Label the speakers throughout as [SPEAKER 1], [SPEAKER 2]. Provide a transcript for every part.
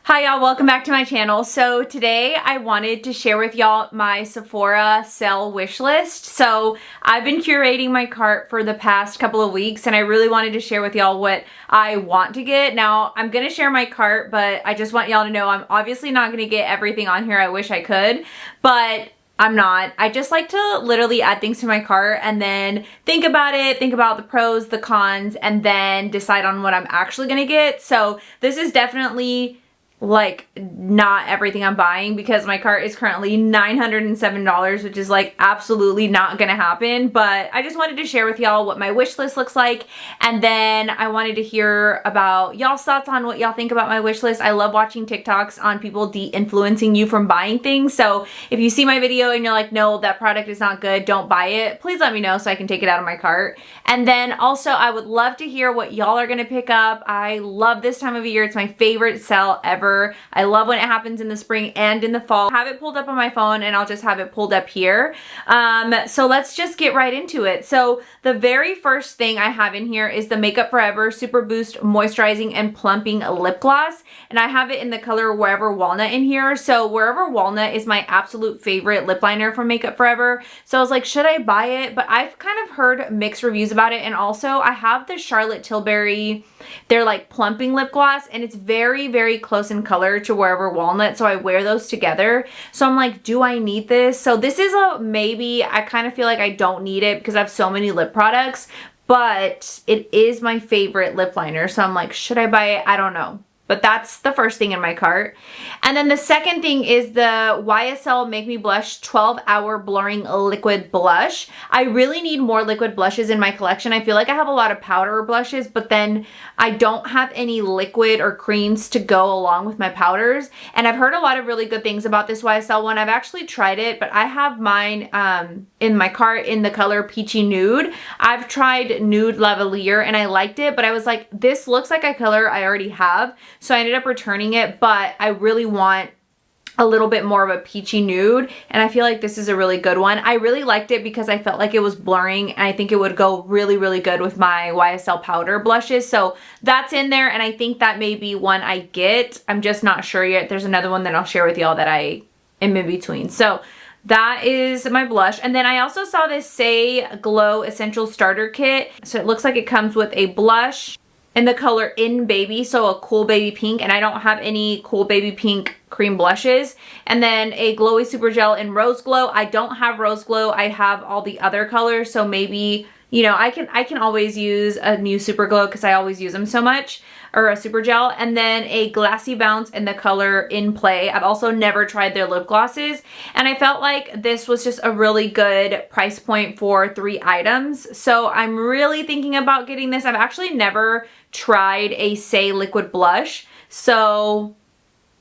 [SPEAKER 1] Hi y'all, welcome back to my channel. So today I wanted to share with y'all my Sephora Sale wish list. So I've been curating my cart for the past couple of weeks and I really wanted to share with y'all what I want to get. Now I'm gonna share my cart, but I just want y'all to know I'm obviously not gonna get everything on here. I wish I could, but I'm not. I just like to literally add things to my cart and then think about it, think about the pros, the cons, and then decide on what I'm actually gonna get. So this is definitely like not everything I'm buying because my cart is currently $907, which is like absolutely not gonna happen. But I just wanted to share with y'all what my wish list looks like, and then I wanted to hear about y'all's thoughts on what y'all think about my wish list. I love watching TikToks on people de-influencing you from buying things. So if you see my video and you're like, no, that product is not good, don't buy it, please let me know so I can take it out of my cart. And then also I would love to hear what y'all are gonna pick up. I love this time of year. It's my favorite sale ever. I love when it happens in the spring and in the fall. I have it pulled up on my phone and I'll just have it pulled up here. So let's just get right into it. So the very first thing I have in here is the Makeup Forever Super Boost Moisturizing and Plumping Lip Gloss. And I have it in the color Wherever Walnut in here. So Wherever Walnut is my absolute favorite lip liner from Makeup Forever. So I was like, should I buy it? But I've kind of heard mixed reviews about it. And also I have the Charlotte Tilbury, they're like plumping lip gloss, and it's very, very close in color to Wherever Walnut. So I wear those together. So I'm like, do I need this? So this is a maybe. I kind of feel like I don't need it because I have so many lip products, but it is my favorite lip liner. So I'm like, should I buy it? I don't know. But that's the first thing in my cart. And then the second thing is the YSL Make Me Blush 12-Hour Blurring Liquid Blush. I really need more liquid blushes in my collection. I feel like I have a lot of powder blushes, but then I don't have any liquid or creams to go along with my powders. And I've heard a lot of really good things about this YSL one. I've actually tried it, but I have mine in my cart in the color Peachy Nude. I've tried Nude Lavalier and I liked it, but I was like, this looks like a color I already have. So I ended up returning it, but I really want a little bit more of a peachy nude, and I feel like this is a really good one. I really liked it because I felt like it was blurring, and I think it would go really, really good with my YSL powder blushes. So that's in there, and I think that may be one I get. I'm just not sure yet. There's another one that I'll share with y'all that I am in between. So that is my blush. And then I also saw this Say Glow Essential Starter Kit. So it looks like it comes with a blush in the color In Baby, so a cool baby pink, and I don't have any cool baby pink cream blushes. And then a glowy super gel in Rose Glow. I don't have Rose Glow, I have all the other colors, so maybe, you know, I can always use a new super glow because I always use them so much, or a super gel. And then a Glassy Bounce in the color In Play. I've also never tried their lip glosses, and I felt like this was just a really good price point for 3 items. So I'm really thinking about getting this. I've actually never tried a Say liquid blush, so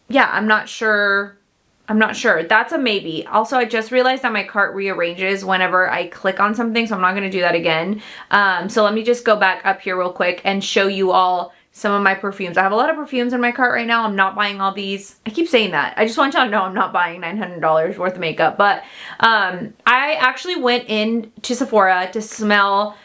[SPEAKER 1] yeah, I'm not sure. That's a maybe. Also, I just realized that my cart rearranges whenever I click on something, so I'm not going to do that again. So let me just go back up here real quick and show you all some of my perfumes. I have a lot of perfumes in my cart right now. I'm not buying all these. I keep saying that. I just want y'all to know I'm not buying $900 worth of makeup, but I actually went in to Sephora to smell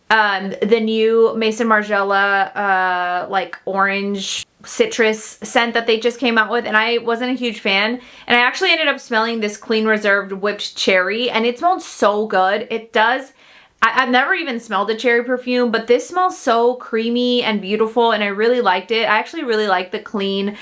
[SPEAKER 1] the new Maison Margiela like orange citrus scent that they just came out with, and I wasn't a huge fan, and I actually ended up smelling this Clean Reserved Whipped Cherry, and it smelled so good. It does. I've never even smelled a cherry perfume, but this smells so creamy and beautiful, and I really liked it. I actually really like the clean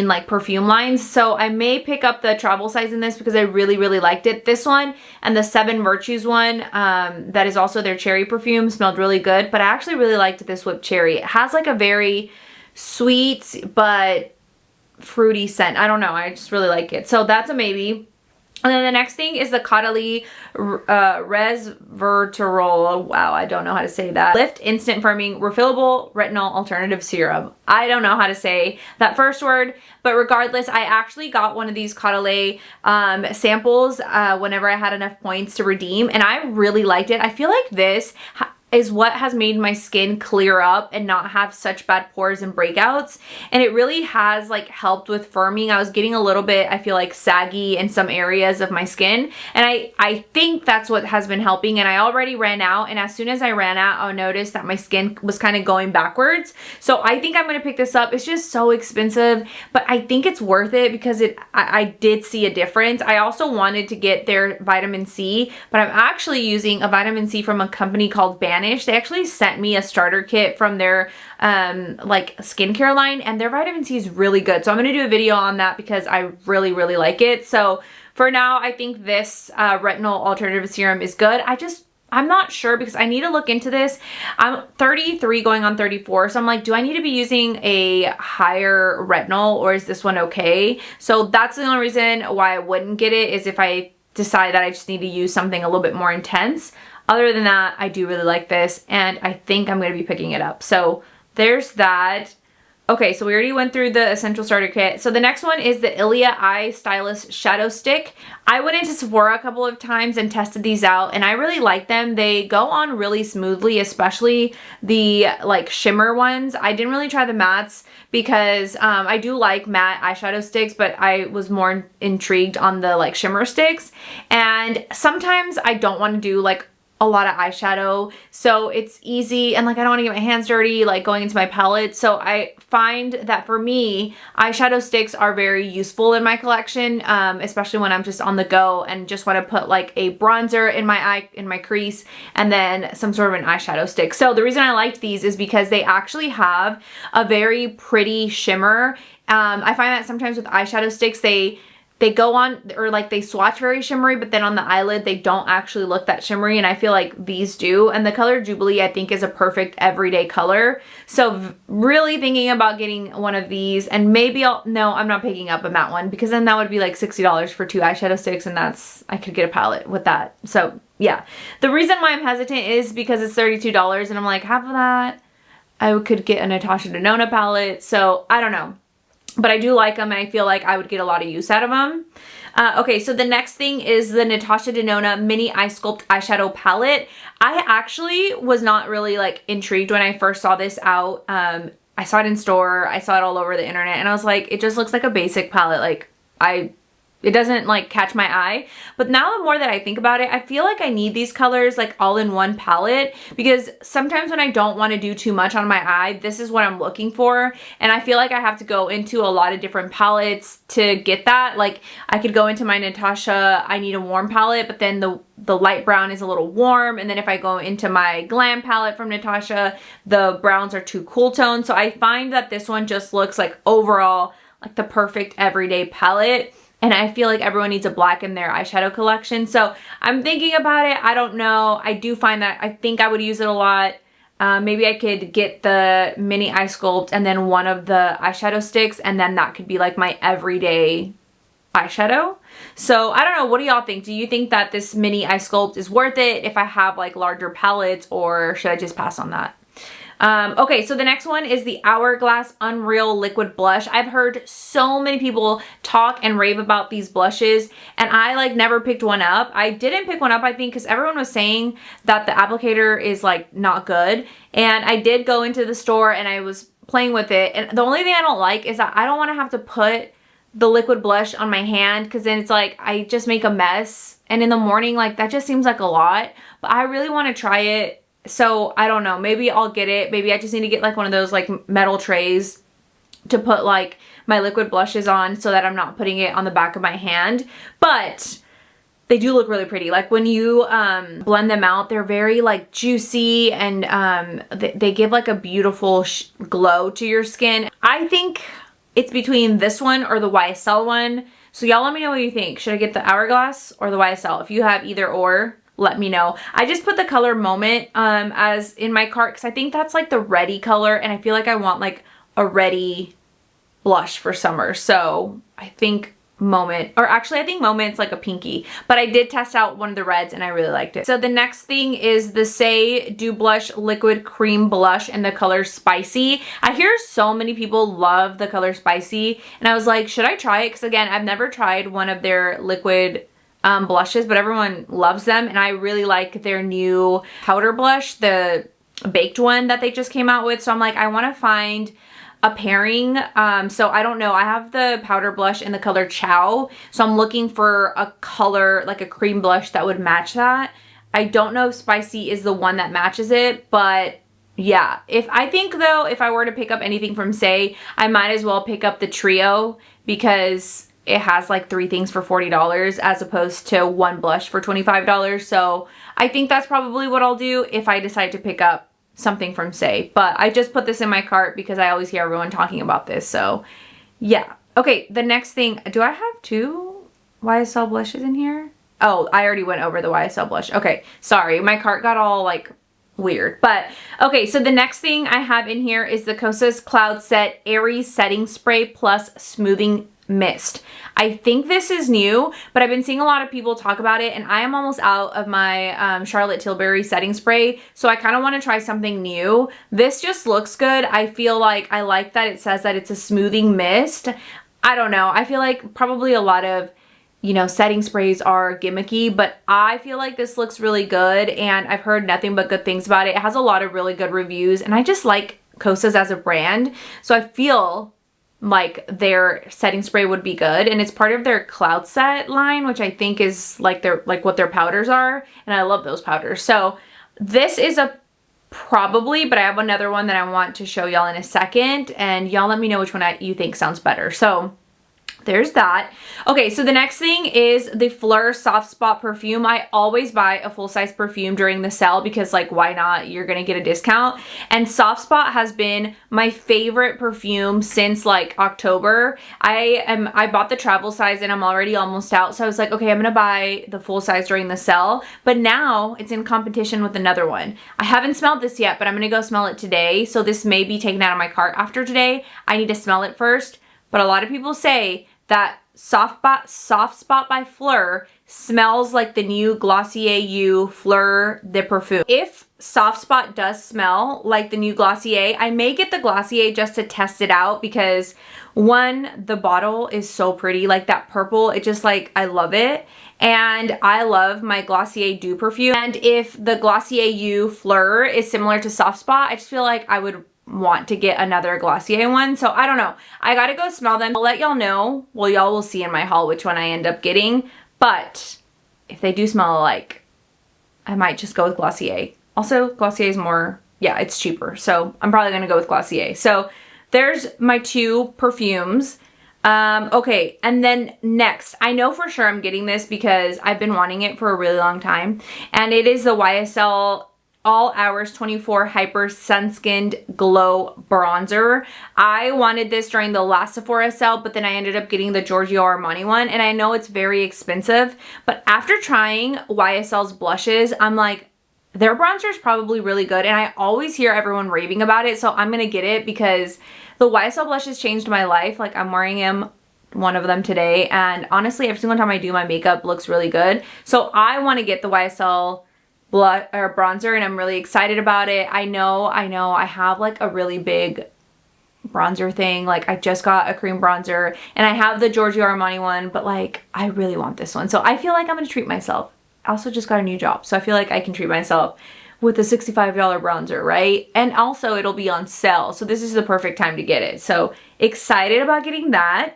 [SPEAKER 1] like perfume lines, so I may pick up the travel size in this because I really, really liked it. This one and the Seven Virtues one, that is also their cherry perfume, smelled really good, but I actually really liked this Whipped Cherry. It has like a very sweet but fruity scent. I don't know, I just really like it. So that's a maybe. And then the next thing is the Caudalie Resveratrol. Wow, I don't know how to say that. Lift Instant Firming Refillable Retinol Alternative Serum. I don't know how to say that first word, but regardless, I actually got one of these Caudalie samples whenever I had enough points to redeem, and I really liked it. I feel like this is what has made my skin clear up and not have such bad pores and breakouts. And it really has like helped with firming. I was getting a little bit, I feel like, saggy in some areas of my skin. And I think that's what has been helping. And I already ran out. And as soon as I ran out, I noticed that my skin was kind of going backwards. So I think I'm going to pick this up. It's just so expensive, but I think it's worth it because I did see a difference. I also wanted to get their vitamin C, but I'm actually using a vitamin C from a company called Banish. They actually sent me a starter kit from their like skincare line, and their vitamin C is really good. So I'm going to do a video on that because I really, really like it. So for now, I think this retinol alternative serum is good. I'm not sure because I need to look into this. I'm 33 going on 34. So I'm like, do I need to be using a higher retinol or is this one okay? So that's the only reason why I wouldn't get it, is if I decide that I just need to use something a little bit more intense. Other than that, I do really like this and I think I'm going to be picking it up. So there's that. Okay, so we already went through the Essential Starter Kit. So the next one is the Ilia Eye Stylist Shadow Stick. I went into Sephora a couple of times and tested these out and I really like them. They go on really smoothly, especially the like shimmer ones. I didn't really try the mattes because I do like matte eyeshadow sticks, but I was more intrigued on the like shimmer sticks. And sometimes I don't want to do like a lot of eyeshadow, so it's easy, and like I don't want to get my hands dirty like going into my palette. So I find that for me, eyeshadow sticks are very useful in my collection, especially when I'm just on the go and just want to put like a bronzer in my eye, in my crease, and then some sort of an eyeshadow stick. So the reason I liked these is because they actually have a very pretty shimmer. I find that sometimes with eyeshadow sticks, they go on, or like they swatch very shimmery, but then on the eyelid, they don't actually look that shimmery. And I feel like these do. And the color Jubilee, I think, is a perfect everyday color. So really thinking about getting one of these, and maybe no, I'm not picking up a matte one because then that would be like $60 for 2 eyeshadow sticks. And I could get a palette with that. So yeah, the reason why I'm hesitant is because it's $32 and I'm like, half of that, I could get a Natasha Denona palette. So I don't know. But I do like them and I feel like I would get a lot of use out of them. Okay, so the next thing is the Natasha Denona Mini Eye Sculpt Eyeshadow Palette. I actually was not really like intrigued when I first saw this out. I saw it in store, I saw it all over the internet, and I was like, it just looks like a basic palette. Like it doesn't like catch my eye. But now the more that I think about it, I feel like I need these colors like all in one palette, because sometimes when I don't want to do too much on my eye, this is what I'm looking for. And I feel like I have to go into a lot of different palettes to get that. Like I could go into my Natasha I Need a Warm palette, but then the light brown is a little warm. And then if I go into my Glam palette from Natasha, the browns are too cool tone. So I find that this one just looks like overall like the perfect everyday palette. And I feel like everyone needs a black in their eyeshadow collection. So I'm thinking about it. I don't know. I do find that I think I would use it a lot. Maybe I could get the Mini Eye Sculpt and then one of the eyeshadow sticks, and then that could be like my everyday eyeshadow. So I don't know. What do y'all think? Do you think that this Mini Eye Sculpt is worth it if I have like larger palettes, or should I just pass on that? Okay, so the next one is the Hourglass Unreal Liquid Blush. I've heard so many people talk and rave about these blushes, and I like never picked one up. I didn't pick one up, I think, because everyone was saying that the applicator is like not good. And I did go into the store and I was playing with it. And the only thing I don't like is that I don't want to have to put the liquid blush on my hand, because then it's like I just make a mess. And in the morning, like that just seems like a lot. But I really want to try it. So I don't know, maybe I'll get it. Maybe I just need to get like one of those like metal trays to put like my liquid blushes on, so that I'm not putting it on the back of my hand. But they do look really pretty. Like when you blend them out, they're very like juicy, and they give like a beautiful glow to your skin. I think it's between this one or the YSL one. So y'all let me know what you think. Should I get the Hourglass or the YSL? If you have either or, let me know. I just put the color Moment as in my cart because I think that's like the ready color, and I feel like I want like a ready blush for summer. So I think Moment, or actually I think Moment's like a pinky, but I did test out one of the reds and I really liked it. So the next thing is the Say Dew Blush Liquid Cream Blush in the color Spicy. I hear so many people love the color Spicy, and I was like, should I try it? Because again, I've never tried one of their liquid blushes, but everyone loves them. And I really like their new powder blush, the baked one that they just came out with. So I'm like, I want to find a pairing. So I don't know. I have the powder blush in the color Chow. So I'm looking for a color, like a cream blush that would match that. I don't know if Spicy is the one that matches it, but yeah. I think though, if I were to pick up anything from Say, I might as well pick up the trio because it has like 3 things for $40 as opposed to 1 blush for $25. So I think that's probably what I'll do if I decide to pick up something from Say. But I just put this in my cart because I always hear everyone talking about this. So yeah. Okay, the next thing, do I have 2 YSL blushes in here? Oh, I already went over the YSL blush. Okay, sorry. My cart got all like weird. But okay, so the next thing I have in here is the Kosas Cloud Set Airy Setting Spray Plus Smoothing Mist. I think this is new, but I've been seeing a lot of people talk about it, and I am almost out of my Charlotte Tilbury setting spray, so I kind of want to try something new. This just looks good. I feel like I like that it says that it's a smoothing mist. I don't know. I feel like probably a lot of, you know, setting sprays are gimmicky, but I feel like this looks really good, and I've heard nothing but good things about it. It has a lot of really good reviews, and I just like Kosas as a brand, so I feel like their setting spray would be good, and it's part of their Cloud Set line, which I think is like what their powders are, and I love those powders. So this is a probably, but I have another one that I want to show y'all in a second, and y'all let me know which one you think sounds better. So there's that. Okay, so the next thing is the Fleur Soft Spot perfume. I always buy a full-size perfume during the sale because, like, why not? You're gonna get a discount. And Soft Spot has been my favorite perfume since like October. I bought the travel size and I'm already almost out. So I was like, okay, I'm gonna buy the full size during the sale. But now it's in competition with another one. I haven't smelled this yet, but I'm gonna go smell it today. So this may be taken out of my cart after today. I need to smell it first. But a lot of people say that Soft Spot by Fleur smells like the new Glossier You Fleur de Parfum. If Soft Spot does smell like the new Glossier, I may get the Glossier just to test it out because one, the bottle is so pretty, like that purple, it just like, I love it. And I love my Glossier Dew perfume. And if the Glossier You Fleur is similar to Soft Spot, I just feel like I would want to get another Glossier one. So I don't know. I gotta go smell them. I'll let y'all know. Well, y'all will see in my haul which one I end up getting. But if they do smell alike, I might just go with Glossier. Also, Glossier is more, yeah, it's cheaper. So I'm probably gonna go with Glossier. So there's my 2 perfumes. Okay, and then next, I know for sure I'm getting this because I've been wanting it for a really long time. And it is the YSL All Hours 24 Hyper Sun-Skinned Glow Bronzer. I wanted this during the last Sephora sale, but then I ended up getting the Giorgio Armani one, and I know it's very expensive, but after trying YSL's blushes, I'm like, their bronzer is probably really good, and I always hear everyone raving about it, so I'm gonna get it because the YSL blushes changed my life. Like, I'm wearing one of them today, and honestly, every single time I do my makeup looks really good. So I want to get the YSL bronzer, and I'm really excited about it. I know I have like a really big bronzer thing. Like, I just got a cream bronzer, and I have the Giorgio Armani one, but like, I really want this one. So I feel like I'm gonna treat myself. I also just got a new job, so I feel like I can treat myself with a $65 bronzer, right? And also it'll be on sale, so this is the perfect time to get it. So excited about getting that.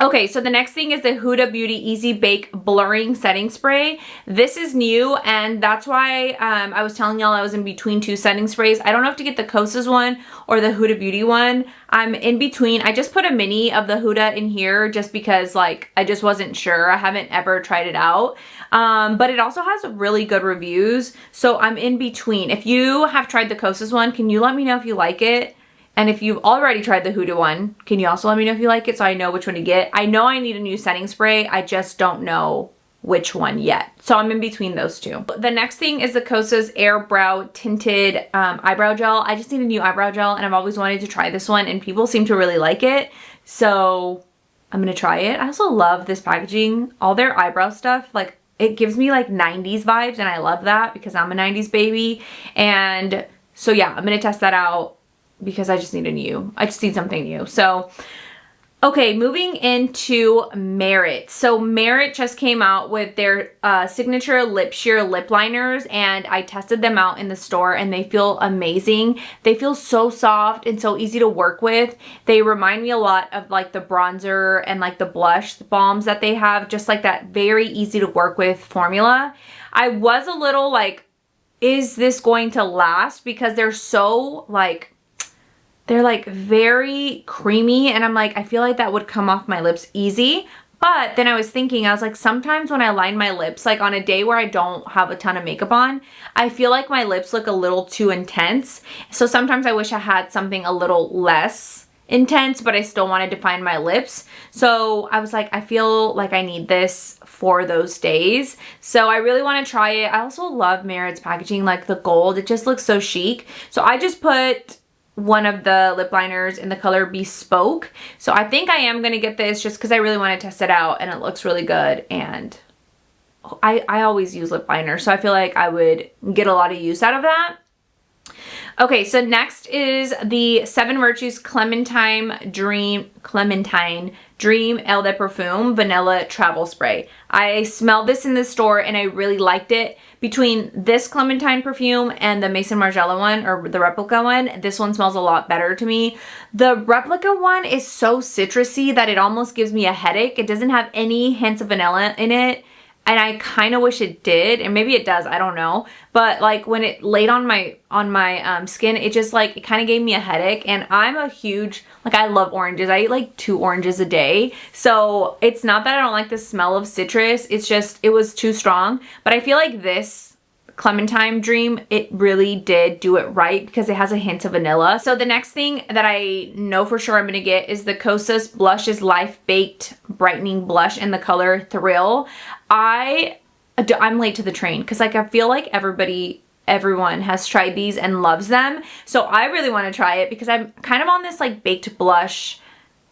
[SPEAKER 1] Okay, so the next thing is the Huda Beauty Easy Bake Blurring Setting Spray. This is new, and that's why I was telling y'all I was in between 2 setting sprays. I don't know if to get the Kosas one or the Huda Beauty one. I'm in between. I just put a mini of the Huda in here just because, like, I just wasn't sure. I haven't ever tried it out. But it also has really good reviews, so I'm in between. If you have tried the Kosas one, can you let me know if you like it? And if you've already tried the Huda one, can you also let me know if you like it so I know which one to get? I know I need a new setting spray. I just don't know which one yet. So I'm in between those 2. The next thing is the Kosas Air Brow Tinted Eyebrow Gel. I just need a new eyebrow gel, and I've always wanted to try this one, and people seem to really like it. So I'm going to try it. I also love this packaging. All their eyebrow stuff, like, it gives me like 90s vibes, and I love that because I'm a 90s baby. And so yeah, I'm going to test that out because I just need something new. So, Okay, moving into Merit. So Merit just came out with their signature lip sheer lip liners, and I tested them out in the store and they feel amazing. They feel so soft and so easy to work with. They remind me a lot of like the bronzer and like the blush balms that they have, just like that very easy to work with formula. I was a little like, is this going to last? Because they're so like, they're like very creamy, and I'm like, I feel like that would come off my lips easy. But then I was thinking, I was like, sometimes when I line my lips, like on a day where I don't have a ton of makeup on, I feel like my lips look a little too intense. So sometimes I wish I had something a little less intense, but I still want to define my lips. So I was like, I feel like I need this for those days. So I really want to try it. I also love Merit's packaging, like the gold. It just looks so chic. So I just put one of the lip liners in the color Bespoke. So I think I am going to get this just because I really want to test it out and it looks really good. And I always use lip liner, so I feel like I would get a lot of use out of that. Okay, so next is the 7 Virtues Clementine Dream Eau de Parfum Vanilla Travel Spray. I smelled this in the store and I really liked it. Between this Clementine perfume and the Maison Margiela one, or the replica one, this one smells a lot better to me. The replica one is so citrusy that it almost gives me a headache. It doesn't have any hints of vanilla in it, and I kind of wish it did, and maybe it does, I don't know. But like when it laid on my skin, it just like, it kind of gave me a headache. And I'm a huge, like, I love oranges. I eat like 2 oranges a day. So it's not that I don't like the smell of citrus, it's just, it was too strong. But I feel like this Clementine Dream, it really did do it right because it has a hint of vanilla. So the next thing that I know for sure I'm gonna get is the Kosas Blush is Life Baked Brightening Blush in the color Thrill. I'm late to the train because like I feel like everyone has tried these and loves them. So I really want to try it because I'm kind of on this like baked blush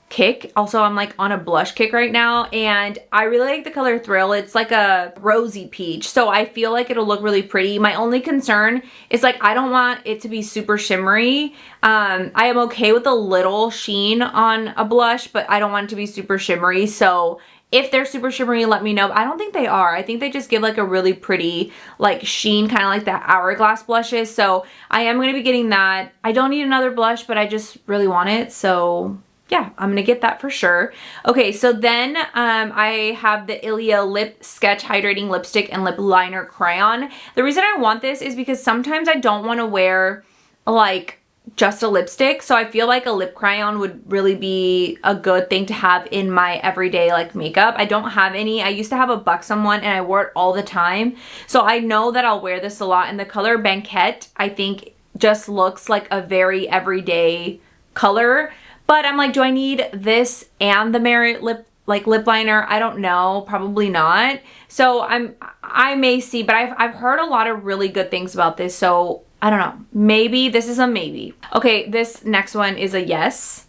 [SPEAKER 1] kick. Also, I'm like on a blush kick right now, and I really like the color Thrill. It's like a rosy peach, so I feel like it'll look really pretty. My only concern is like I don't want it to be super shimmery. I am okay with a little sheen on a blush, but I don't want it to be super shimmery. So if they're super shimmery, let me know. I don't think they are. I think they just give like a really pretty like sheen, kind of like that Hourglass blushes. So I am going to be getting that. I don't need another blush, but I just really want it. So yeah, I'm going to get that for sure. Okay, so then I have the Ilia Lip Sketch Hydrating Lipstick and Lip Liner Crayon. The reason I want this is because sometimes I don't want to wear like just a lipstick, so I feel like a lip crayon would really be a good thing to have in my everyday like makeup. I don't have any. I used to have a Buxom one and I wore it all the time, so I know that I'll wear this a lot. And the color Banquette I think just looks like a very everyday color, but I'm like, do I need this and the Merit lip liner? I don't know, probably not. So I may see, but I've heard a lot of really good things about this, so I don't know. Maybe this is a maybe. Okay, this next one is a yes.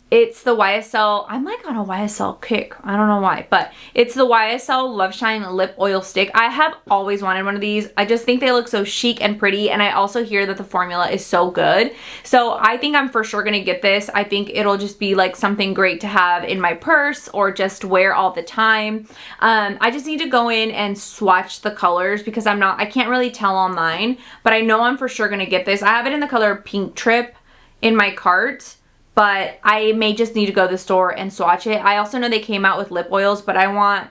[SPEAKER 1] It's the YSL, I'm like on a YSL kick. I don't know why, but it's the YSL Love Shine Lip Oil Stick. I have always wanted one of these. I just think they look so chic and pretty, and I also hear that the formula is so good. So I think I'm for sure gonna get this. I think it'll just be like something great to have in my purse or just wear all the time. I just need to go in and swatch the colors because I can't really tell online, but I know I'm for sure gonna get this. I have it in the color Pink Trip in my cart, but I may just need to go to the store and swatch it. I also know they came out with lip oils, but I want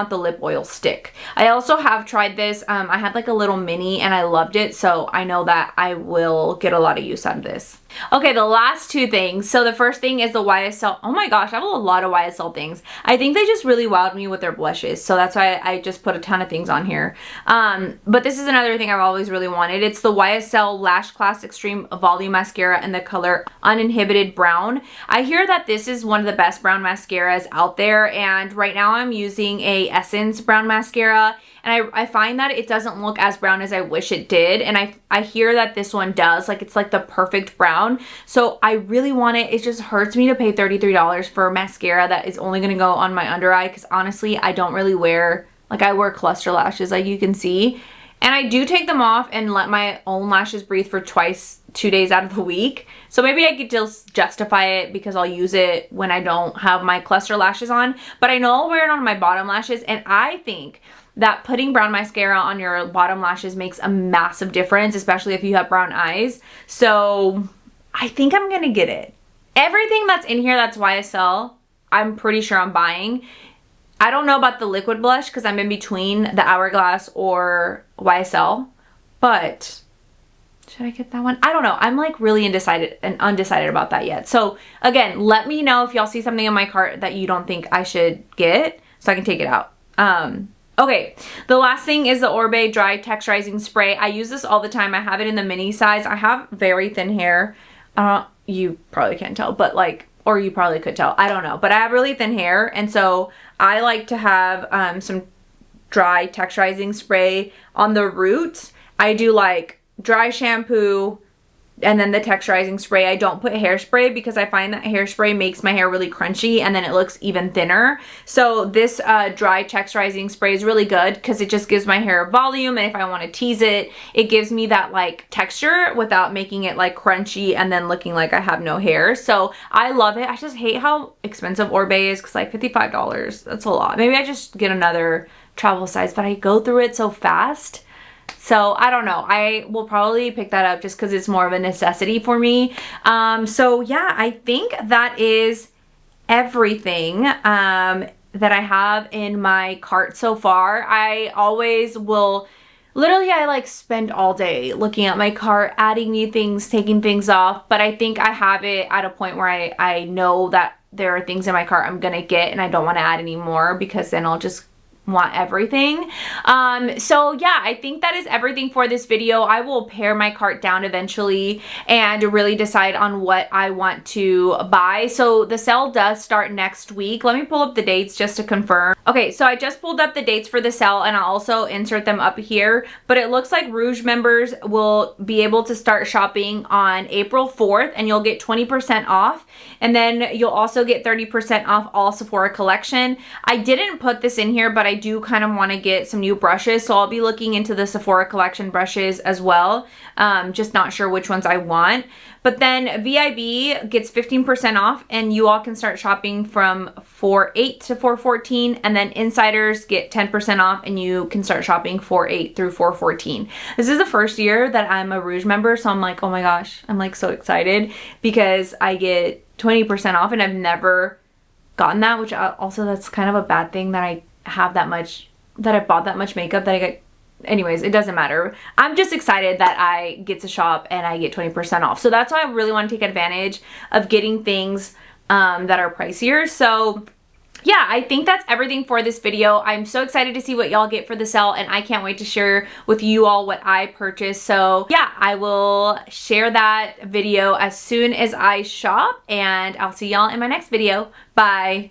[SPEAKER 1] the lip oil stick. I also have tried this. I had like a little mini and I loved it, so I know that I will get a lot of use out of this. Okay, the last 2 things. So the first thing is the YSL. Oh my gosh, I have a lot of YSL things. I think they just really wowed me with their blushes, so that's why I just put a ton of things on here. But this is another thing I've always really wanted. It's the YSL Lash Class Extreme Volume Mascara in the color Uninhibited Brown. I hear that this is one of the best brown mascaras out there, and right now I'm using a Essence brown mascara, and I find that it doesn't look as brown as I wish it did, and I hear that this one does. Like, it's like the perfect brown, so I really want it. It just hurts me to pay $33 for mascara that is only going to go on my under eye, because honestly I don't really wear, like, I wear cluster lashes like you can see, and I do take them off and let my own lashes breathe for twice 2 days out of the week. So maybe I could just justify it because I'll use it when I don't have my cluster lashes on. But I know I'll wear it on my bottom lashes, and I think that putting brown mascara on your bottom lashes makes a massive difference, especially if you have brown eyes. So I think I'm gonna get it. Everything that's in here that's YSL, I'm pretty sure I'm buying. I don't know about the liquid blush because I'm in between the Hourglass or YSL, but should I get that one? I don't know. I'm like really undecided about that yet. So again, let me know if y'all see something in my cart that you don't think I should get so I can take it out. Okay, the last thing is the Orbe Dry Texturizing Spray. I use this all the time. I have it in the mini size. I have very thin hair. You probably can't tell, but like, or you probably could tell. I don't know. But I have really thin hair, and so I like to have some dry texturizing spray on the roots. I do like dry shampoo and then the texturizing spray. I don't put hairspray because I find that hairspray makes my hair really crunchy and then it looks even thinner. So this dry texturizing spray is really good because it just gives my hair volume, and if I want to tease it, it gives me that like texture without making it like crunchy and then looking like I have no hair. So I love it. I just hate how expensive Orbe is because like $55, that's a lot. Maybe I just get another travel size, but I go through it so fast. So I don't know. I will probably pick that up just because it's more of a necessity for me. So yeah, I think that is everything that I have in my cart so far. I always will, literally I like spend all day looking at my cart, adding new things, taking things off. But I think I have it at a point where I know that there are things in my cart I'm gonna get and I don't want to add any more because then I'll just want everything. So yeah, I think that is everything for this video. I will pare my cart down eventually and really decide on what I want to buy. So the sale does start next week. Let me pull up the dates just to confirm. Okay, so I just pulled up the dates for the sale and I'll also insert them up here, but it looks like Rouge members will be able to start shopping on April 4th and you'll get 20% off, and then you'll also get 30% off all Sephora collection. I didn't put this in here, but I do kind of want to get some new brushes, so I'll be looking into the Sephora collection brushes as well. Just not sure which ones I want. But then VIB gets 15% off and you all can start shopping from 4/8 to 4/14, and then Insiders get 10% off and you can start shopping 4/8 through 4/14. This is the first year that I'm a Rouge member, so I'm like, oh my gosh, I'm like so excited because I get 20% off and I've never gotten that, which also that's kind of a bad thing that I have that much, that I bought that much makeup that I get. Anyways, it doesn't matter. I'm just excited that I get to shop and I get 20% off. So that's why I really want to take advantage of getting things that are pricier. So yeah, I think that's everything for this video. I'm so excited to see what y'all get for the sale, and I can't wait to share with you all what I purchased. So yeah, I will share that video as soon as I shop, and I'll see y'all in my next video. Bye.